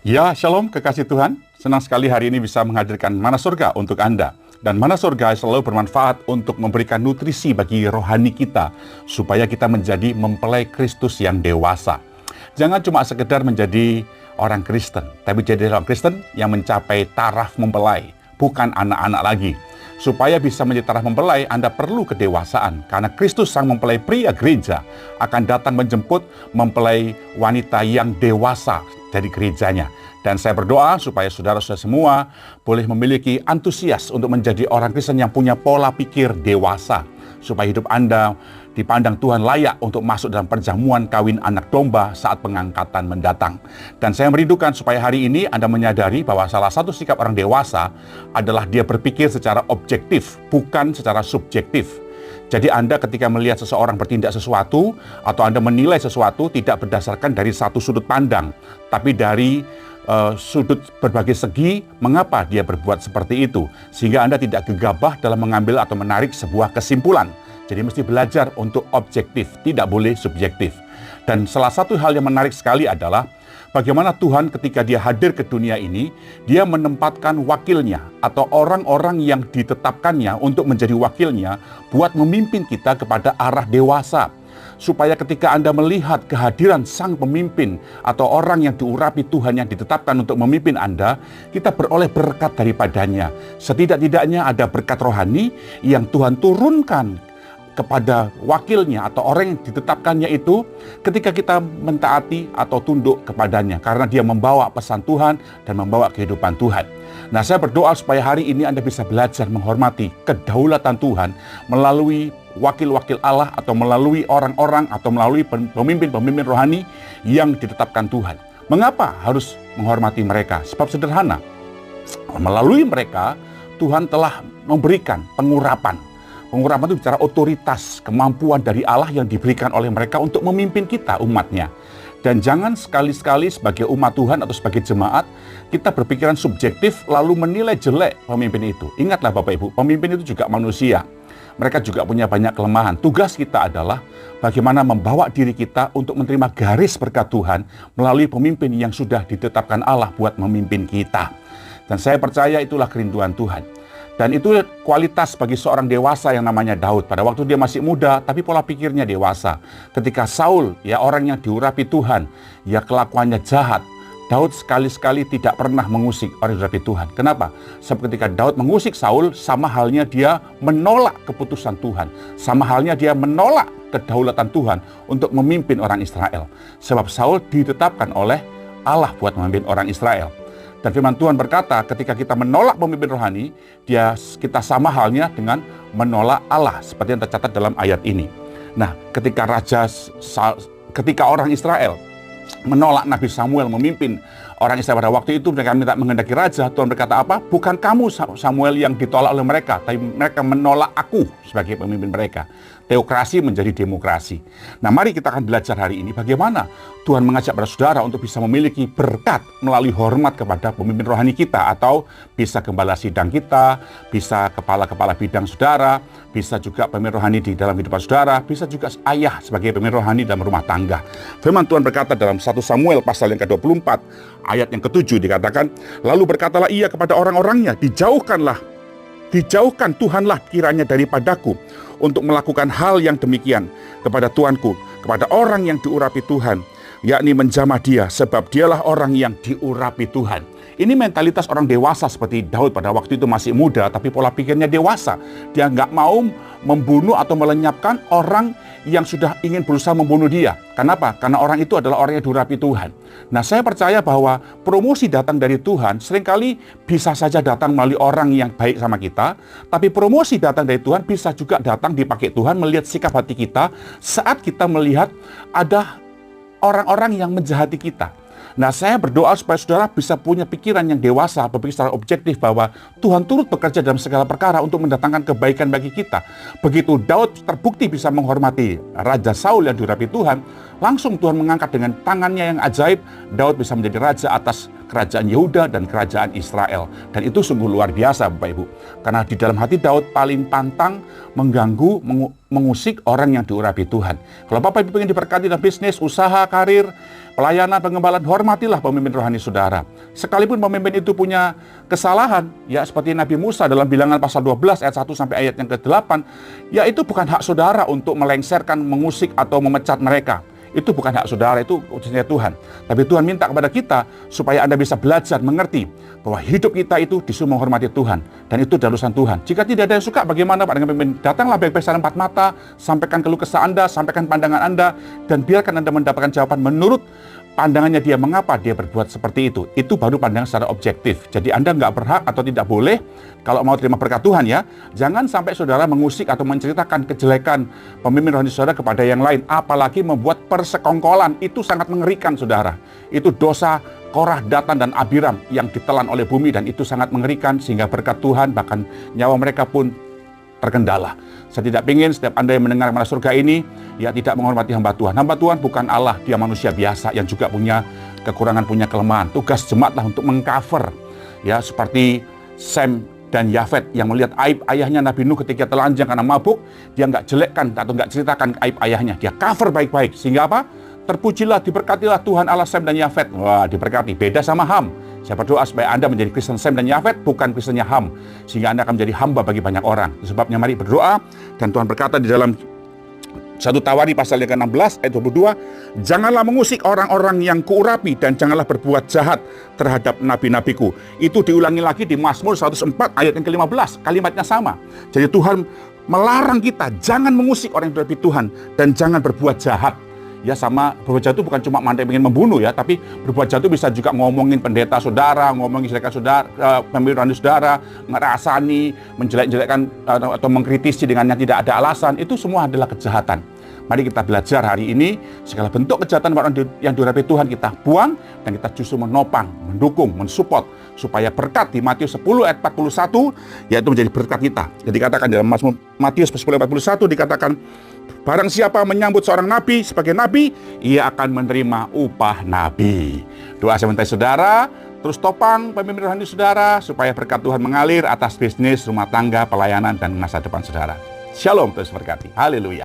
Ya, shalom kekasih Tuhan. Senang sekali hari ini bisa menghadirkan Mana Surga untuk Anda. Dan Mana Surga selalu bermanfaat untuk memberikan nutrisi bagi rohani kita, supaya kita menjadi mempelai Kristus yang dewasa. Jangan cuma sekedar menjadi orang Kristen, tapi jadi orang Kristen yang mencapai taraf mempelai, bukan anak-anak lagi. Supaya bisa menjadi taraf mempelai, Anda perlu kedewasaan. Karena Kristus sang mempelai pria gereja akan datang menjemput mempelai wanita yang dewasa dari gerejanya. Dan saya berdoa supaya saudara-saudara semua boleh memiliki antusias untuk menjadi orang Kristen yang punya pola pikir dewasa, supaya hidup Anda dipandang Tuhan layak untuk masuk dalam perjamuan kawin anak domba saat pengangkatan mendatang. Dan saya merindukan supaya hari ini Anda menyadari bahwa salah satu sikap orang dewasa adalah dia berpikir secara objektif, bukan secara subjektif. Jadi Anda ketika melihat seseorang bertindak sesuatu atau Anda menilai sesuatu tidak berdasarkan dari satu sudut pandang, tapi dari sudut berbagai segi mengapa dia berbuat seperti itu, sehingga Anda tidak gegabah dalam mengambil atau menarik sebuah kesimpulan. Jadi mesti belajar untuk objektif, tidak boleh subjektif. Dan salah satu hal yang menarik sekali adalah bagaimana Tuhan ketika dia hadir ke dunia ini, dia menempatkan wakilnya atau orang-orang yang ditetapkannya untuk menjadi wakilnya buat memimpin kita kepada arah dewasa. Supaya ketika Anda melihat kehadiran sang pemimpin atau orang yang diurapi Tuhan yang ditetapkan untuk memimpin Anda, kita beroleh berkat daripadanya. Setidak-tidaknya ada berkat rohani yang Tuhan turunkan kepada wakilnya atau orang yang ditetapkannya itu ketika kita mentaati atau tunduk kepadanya, karena dia membawa pesan Tuhan dan membawa kehidupan Tuhan. Nah, saya berdoa supaya hari ini Anda bisa belajar menghormati kedaulatan Tuhan melalui wakil-wakil Allah atau melalui orang-orang atau melalui pemimpin-pemimpin rohani yang ditetapkan Tuhan. Mengapa harus menghormati mereka? Sebab sederhana, melalui mereka Tuhan telah memberikan pengurapan. Pengurapan itu bicara otoritas, kemampuan dari Allah yang diberikan oleh mereka untuk memimpin kita, umatnya. Dan jangan sekali-sekali sebagai umat Tuhan atau sebagai jemaat, kita berpikiran subjektif lalu menilai jelek pemimpin itu. Ingatlah Bapak Ibu, pemimpin itu juga manusia. Mereka juga punya banyak kelemahan. Tugas kita adalah bagaimana membawa diri kita untuk menerima garis berkat Tuhan melalui pemimpin yang sudah ditetapkan Allah buat memimpin kita. Dan saya percaya itulah kerinduan Tuhan. Dan itu kualitas bagi seorang dewasa yang namanya Daud. Pada waktu dia masih muda, tapi pola pikirnya dewasa. Ketika Saul, ya orang yang diurapi Tuhan, ya kelakuannya jahat, Daud sekali-sekali tidak pernah mengusik orang yang diurapi Tuhan. Kenapa? Sebab ketika Daud mengusik Saul, sama halnya dia menolak keputusan Tuhan. Sama halnya dia menolak kedaulatan Tuhan untuk memimpin orang Israel. Sebab Saul ditetapkan oleh Allah buat memimpin orang Israel. Dan firman Tuhan berkata, ketika kita menolak pemimpin rohani, kita sama halnya dengan menolak Allah, seperti yang tercatat dalam ayat ini. Nah, ketika orang Israel menolak Nabi Samuel memimpin orang Israel pada waktu itu, mereka minta menghendaki raja. Tuhan berkata apa? Bukan kamu Samuel yang ditolak oleh mereka, tapi mereka menolak aku sebagai pemimpin mereka. Teokrasi menjadi demokrasi. Nah, mari kita akan belajar hari ini bagaimana Tuhan mengajak para saudara untuk bisa memiliki berkat melalui hormat kepada pemimpin rohani kita, atau bisa gembala sidang kita, bisa kepala-kepala bidang saudara, bisa juga pemimpin rohani di dalam kehidupan saudara, bisa juga ayah sebagai pemimpin rohani dalam rumah tangga. Firman Tuhan berkata dalam 1 Samuel pasal yang ke-24 ayat yang ke-7 dikatakan, lalu berkatalah ia kepada orang-orangnya, dijauhkan Tuhanlah kiranya daripadaku untuk melakukan hal yang demikian kepada Tuanku, kepada orang yang diurapi Tuhan, yakni menjamah dia, sebab dialah orang yang diurapi Tuhan. Ini mentalitas orang dewasa seperti Daud pada waktu itu masih muda, tapi pola pikirnya dewasa. Dia nggak mau membunuh atau melenyapkan orang yang sudah ingin berusaha membunuh dia. Kenapa? Karena orang itu adalah orang yang diurapi Tuhan. Nah, saya percaya bahwa promosi datang dari Tuhan seringkali bisa saja datang melalui orang yang baik sama kita, tapi promosi datang dari Tuhan bisa juga datang dipakai Tuhan melihat sikap hati kita saat kita melihat ada orang-orang yang menjahati kita. Nah, saya berdoa supaya saudara bisa punya pikiran yang dewasa, berpikir secara objektif bahwa Tuhan turut bekerja dalam segala perkara untuk mendatangkan kebaikan bagi kita. Begitu Daud terbukti bisa menghormati Raja Saul yang diurapi Tuhan, langsung Tuhan mengangkat dengan tangannya yang ajaib, Daud bisa menjadi raja atas kerajaan Yehuda dan kerajaan Israel. Dan itu sungguh luar biasa Bapak Ibu. Karena di dalam hati Daud paling pantang mengganggu, mengusik orang yang diurapi Tuhan. Kalau Bapak Ibu ingin diberkati dalam bisnis, usaha, karir, pelayanan, pengembalaan, hormatilah pemimpin rohani saudara. Sekalipun pemimpin itu punya kesalahan, ya seperti Nabi Musa dalam Bilangan pasal 12 ayat 1 sampai ayat yang ke-8, ya itu bukan hak saudara untuk melengsarkan, mengusik atau memecat mereka. Itu bukan hak saudara, itu urusannya Tuhan. Tapi Tuhan minta kepada kita supaya Anda bisa belajar, mengerti bahwa hidup kita itu disuruh menghormati Tuhan. Dan itu adalah urusan Tuhan. Jika tidak ada yang suka, bagaimana Pak dengan pemimpin? Datanglah baik-baik secara empat mata, sampaikan keluh kesah Anda, sampaikan pandangan Anda, dan biarkan Anda mendapatkan jawaban menurut pandangannya dia, mengapa dia berbuat seperti itu. Itu baru pandangan secara objektif. Jadi Anda nggak berhak atau tidak boleh, kalau mau terima berkat Tuhan ya, jangan sampai saudara mengusik atau menceritakan kejelekan pemimpin rohani saudara kepada yang lain. Apalagi membuat persekongkolan. Itu sangat mengerikan saudara. Itu dosa Korah, Datan, dan Abiram yang ditelan oleh bumi. Dan itu sangat mengerikan sehingga berkat Tuhan bahkan nyawa mereka pun terkendala. Saya tidak ingin setiap Anda yang mendengar Mana Surga ini ya tidak menghormati hamba Tuhan. Hamba Tuhan bukan Allah, dia manusia biasa yang juga punya kekurangan, punya kelemahan. Tugas jemaatlah untuk mengcover ya, seperti Sem dan Yafet yang melihat aib ayahnya Nabi Nuh ketika telanjang karena mabuk, dia nggak jelekkan atau nggak ceritakan aib ayahnya, dia cover baik-baik sehingga apa? Terpujilah, diberkatilah Tuhan Allah Sem dan Yafet. Wah, diberkati. Beda sama Ham. Saya berdoa supaya Anda menjadi Kristen Sem dan Yafet, bukan Kristennya Ham. Sehingga Anda akan menjadi hamba bagi banyak orang. Sebabnya mari berdoa. Dan Tuhan berkata di dalam 1 Tawari pasal yang ke-16 ayat 22, janganlah mengusik orang-orang yang kuurapi dan janganlah berbuat jahat terhadap nabi-nabiku. Itu diulangi lagi di Mazmur 104 ayat yang ke-15. Kalimatnya sama. Jadi Tuhan melarang kita jangan mengusik orang yang diurapi Tuhan dan jangan berbuat jahat. Ya sama, berbuat jahat itu bukan cuma mantai ingin membunuh ya, tapi berbuat jahat itu bisa juga ngomongin pendeta saudara, ngomongin jelekan saudara, pemimpin rohani saudara, ngerasani, menjelek-jelekkan atau mengkritisi dengan yang tidak ada alasan. Itu semua adalah kejahatan. Mari kita belajar hari ini segala bentuk kejahatan yang diurapi Tuhan kita buang dan kita justru menopang, mendukung, mensupport supaya berkat di Matius 10 ayat 41 yaitu menjadi berkat kita. Jadi dikatakan dalam Matius 10 ayat 41 dikatakan, barang siapa menyambut seorang nabi sebagai nabi, ia akan menerima upah nabi. Doa saya minta saudara terus topang pemimpin rohani saudara supaya berkat Tuhan mengalir atas bisnis, rumah tangga, pelayanan, dan masa depan saudara. Shalom, terus berkati. Haleluya.